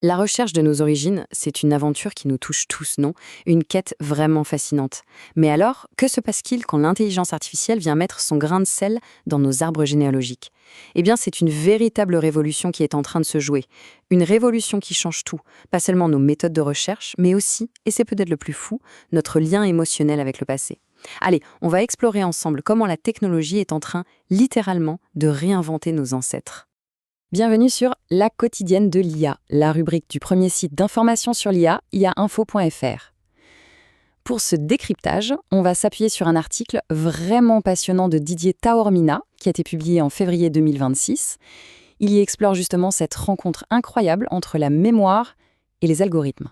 La recherche de nos origines, c'est une aventure qui nous touche tous, non? Une quête vraiment fascinante. Mais alors, que se passe-t-il quand l'intelligence artificielle vient mettre son grain de sel dans nos arbres généalogiques? Eh bien, c'est une véritable révolution qui est en train de se jouer. Une révolution qui change tout, pas seulement nos méthodes de recherche, mais aussi, et c'est peut-être le plus fou, notre lien émotionnel avec le passé. Allez, on va explorer ensemble comment la technologie est en train, littéralement, de réinventer nos ancêtres. Bienvenue sur La quotidienne de l'IA, la rubrique du premier site d'information sur l'IA, iainfo.fr. Pour ce décryptage, on va s'appuyer sur un article vraiment passionnant de Didier Taormina, qui a été publié en février 2026. Il y explore justement cette rencontre incroyable entre la mémoire et les algorithmes.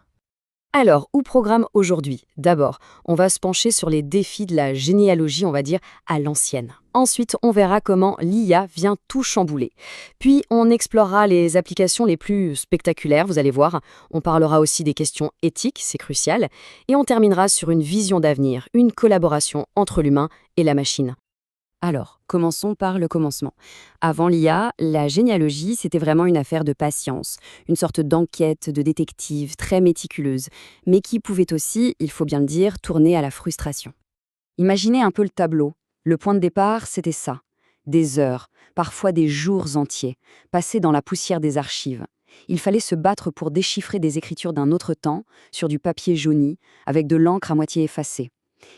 Alors, où programme aujourd'hui? D'abord, on va se pencher sur les défis de la généalogie, on va dire, à l'ancienne. Ensuite, on verra comment l'IA vient tout chambouler. Puis, on explorera les applications les plus spectaculaires, vous allez voir. On parlera aussi des questions éthiques, c'est crucial. Et on terminera sur une vision d'avenir, une collaboration entre l'humain et la machine. Alors, commençons par le commencement. Avant l'IA, la généalogie, c'était vraiment une affaire de patience, une sorte d'enquête de détective très méticuleuse, mais qui pouvait aussi, il faut bien le dire, tourner à la frustration. Imaginez un peu le tableau. Le point de départ, c'était ça. Des heures, parfois des jours entiers, passés dans la poussière des archives. Il fallait se battre pour déchiffrer des écritures d'un autre temps, sur du papier jauni, avec de l'encre à moitié effacée.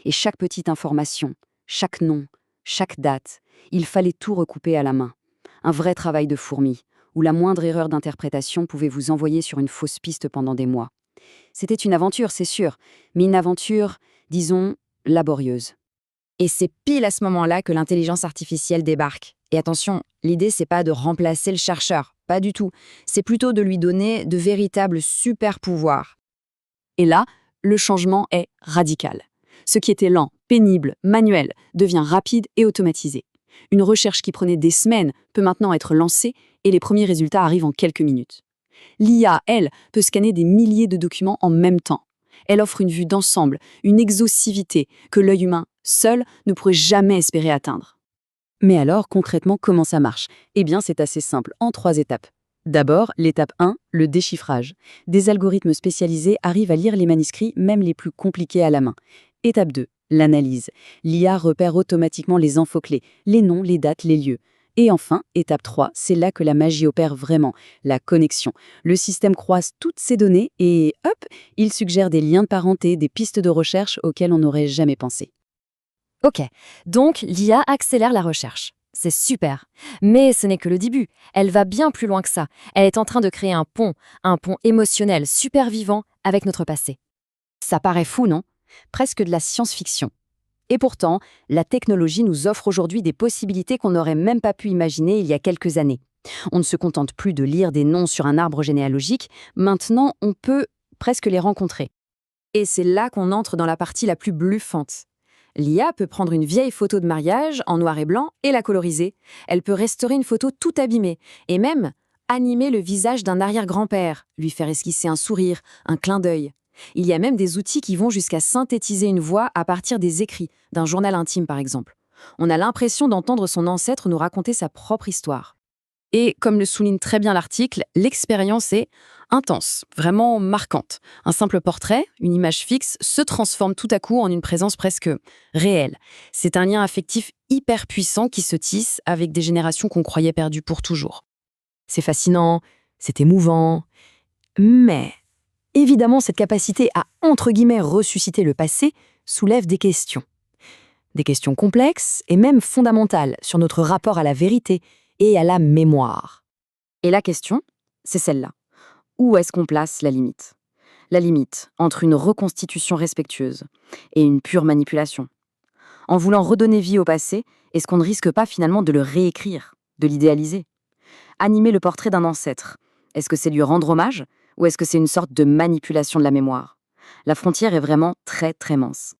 Et chaque petite information, chaque nom, chaque date, il fallait tout recouper à la main. Un vrai travail de fourmi, où la moindre erreur d'interprétation pouvait vous envoyer sur une fausse piste pendant des mois. C'était une aventure, c'est sûr, mais une aventure, disons, laborieuse. Et c'est pile à ce moment-là que l'intelligence artificielle débarque. Et attention, l'idée, c'est pas de remplacer le chercheur, pas du tout. C'est plutôt de lui donner de véritables super-pouvoirs. Et là, le changement est radical. Ce qui était lent, pénible, manuel, devient rapide et automatisé. Une recherche qui prenait des semaines peut maintenant être lancée et les premiers résultats arrivent en quelques minutes. L'IA, elle, peut scanner des milliers de documents en même temps. Elle offre une vue d'ensemble, une exhaustivité que l'œil humain, seul, ne pourrait jamais espérer atteindre. Mais alors, concrètement, comment ça marche? Eh bien, c'est assez simple, en 3 étapes. D'abord, l'étape 1, le déchiffrage. Des algorithmes spécialisés arrivent à lire les manuscrits, même les plus compliqués à la main. Étape 2, l'analyse. L'IA repère automatiquement les infos-clés, les noms, les dates, les lieux. Et enfin, étape 3, c'est là que la magie opère vraiment, la connexion. Le système croise toutes ces données et hop, il suggère des liens de parenté, des pistes de recherche auxquelles on n'aurait jamais pensé. Ok, donc l'IA accélère la recherche. C'est super. Mais ce n'est que le début. Elle va bien plus loin que ça. Elle est en train de créer un pont émotionnel super vivant avec notre passé. Ça paraît fou, non? Presque de la science-fiction. Et pourtant, la technologie nous offre aujourd'hui des possibilités qu'on n'aurait même pas pu imaginer il y a quelques années. On ne se contente plus de lire des noms sur un arbre généalogique, maintenant on peut presque les rencontrer. Et c'est là qu'on entre dans la partie la plus bluffante. L'IA peut prendre une vieille photo de mariage en noir et blanc et la coloriser. Elle peut restaurer une photo tout abîmée et même animer le visage d'un arrière-grand-père, lui faire esquisser un sourire, un clin d'œil. Il y a même des outils qui vont jusqu'à synthétiser une voix à partir des écrits, d'un journal intime par exemple. On a l'impression d'entendre son ancêtre nous raconter sa propre histoire. Et comme le souligne très bien l'article, l'expérience est intense, vraiment marquante. Un simple portrait, une image fixe, se transforme tout à coup en une présence presque réelle. C'est un lien affectif hyper puissant qui se tisse avec des générations qu'on croyait perdues pour toujours. C'est fascinant, c'est émouvant, mais évidemment, cette capacité à, entre guillemets, ressusciter le passé soulève des questions. Des questions complexes et même fondamentales sur notre rapport à la vérité et à la mémoire. Et la question, c'est celle-là. Où est-ce qu'on place la limite? La limite entre une reconstitution respectueuse et une pure manipulation. En voulant redonner vie au passé, est-ce qu'on ne risque pas finalement de le réécrire, de l'idéaliser? Animer le portrait d'un ancêtre, est-ce que c'est lui rendre hommage ou est-ce que c'est une sorte de manipulation de la mémoire? La frontière est vraiment très très mince.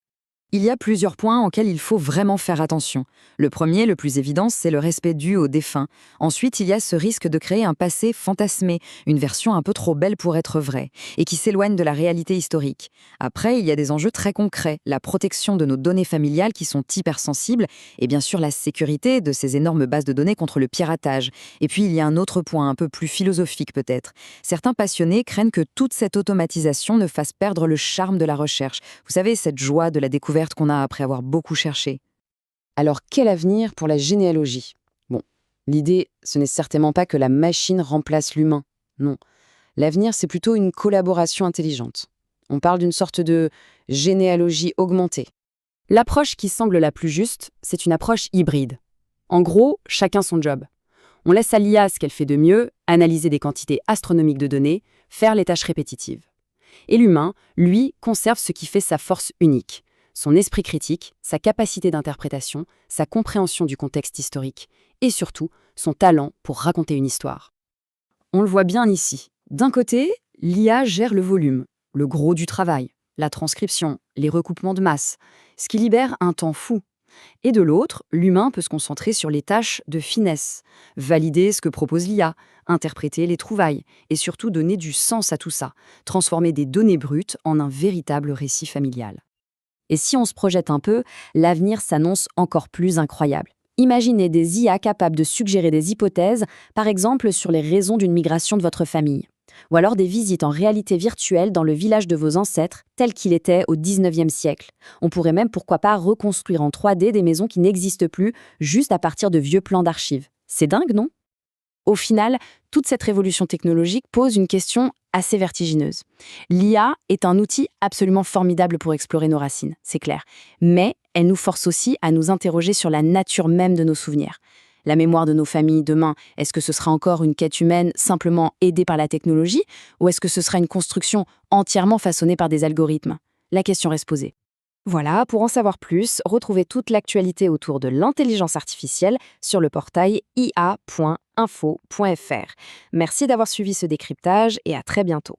Il y a plusieurs points auxquels il faut vraiment faire attention. Le premier, le plus évident, c'est le respect dû aux défunts. Ensuite, il y a ce risque de créer un passé fantasmé, une version un peu trop belle pour être vraie, et qui s'éloigne de la réalité historique. Après, il y a des enjeux très concrets, la protection de nos données familiales qui sont hypersensibles, et bien sûr la sécurité de ces énormes bases de données contre le piratage. Et puis, il y a un autre point, un peu plus philosophique peut-être. Certains passionnés craignent que toute cette automatisation ne fasse perdre le charme de la recherche. Vous savez, cette joie de la découverte qu'on a après avoir beaucoup cherché. Alors, quel avenir pour la généalogie? Bon, l'idée, ce n'est certainement pas que la machine remplace l'humain. Non. L'avenir, c'est plutôt une collaboration intelligente. On parle d'une sorte de généalogie augmentée. L'approche qui semble la plus juste, c'est une approche hybride. En gros, chacun son job. On laisse à l'IA ce qu'elle fait de mieux, analyser des quantités astronomiques de données, faire les tâches répétitives. Et l'humain, lui, conserve ce qui fait sa force unique. Son esprit critique, sa capacité d'interprétation, sa compréhension du contexte historique, et surtout, son talent pour raconter une histoire. On le voit bien ici. D'un côté, l'IA gère le volume, le gros du travail, la transcription, les recoupements de masse, ce qui libère un temps fou. Et de l'autre, l'humain peut se concentrer sur les tâches de finesse, valider ce que propose l'IA, interpréter les trouvailles, et surtout donner du sens à tout ça, transformer des données brutes en un véritable récit familial. Et si on se projette un peu, l'avenir s'annonce encore plus incroyable. Imaginez des IA capables de suggérer des hypothèses, par exemple sur les raisons d'une migration de votre famille. Ou alors des visites en réalité virtuelle dans le village de vos ancêtres, tel qu'il était au XIXe siècle. On pourrait même, pourquoi pas, reconstruire en 3D des maisons qui n'existent plus, juste à partir de vieux plans d'archives. C'est dingue, non? Au final, toute cette révolution technologique pose une question assez vertigineuse. L'IA est un outil absolument formidable pour explorer nos racines, c'est clair. Mais elle nous force aussi à nous interroger sur la nature même de nos souvenirs. La mémoire de nos familles demain, est-ce que ce sera encore une quête humaine simplement aidée par la technologie, ou est-ce que ce sera une construction entièrement façonnée par des algorithmes? La question reste posée. Voilà, pour en savoir plus, retrouvez toute l'actualité autour de l'intelligence artificielle sur le portail ia.info.fr. Merci d'avoir suivi ce décryptage et à très bientôt.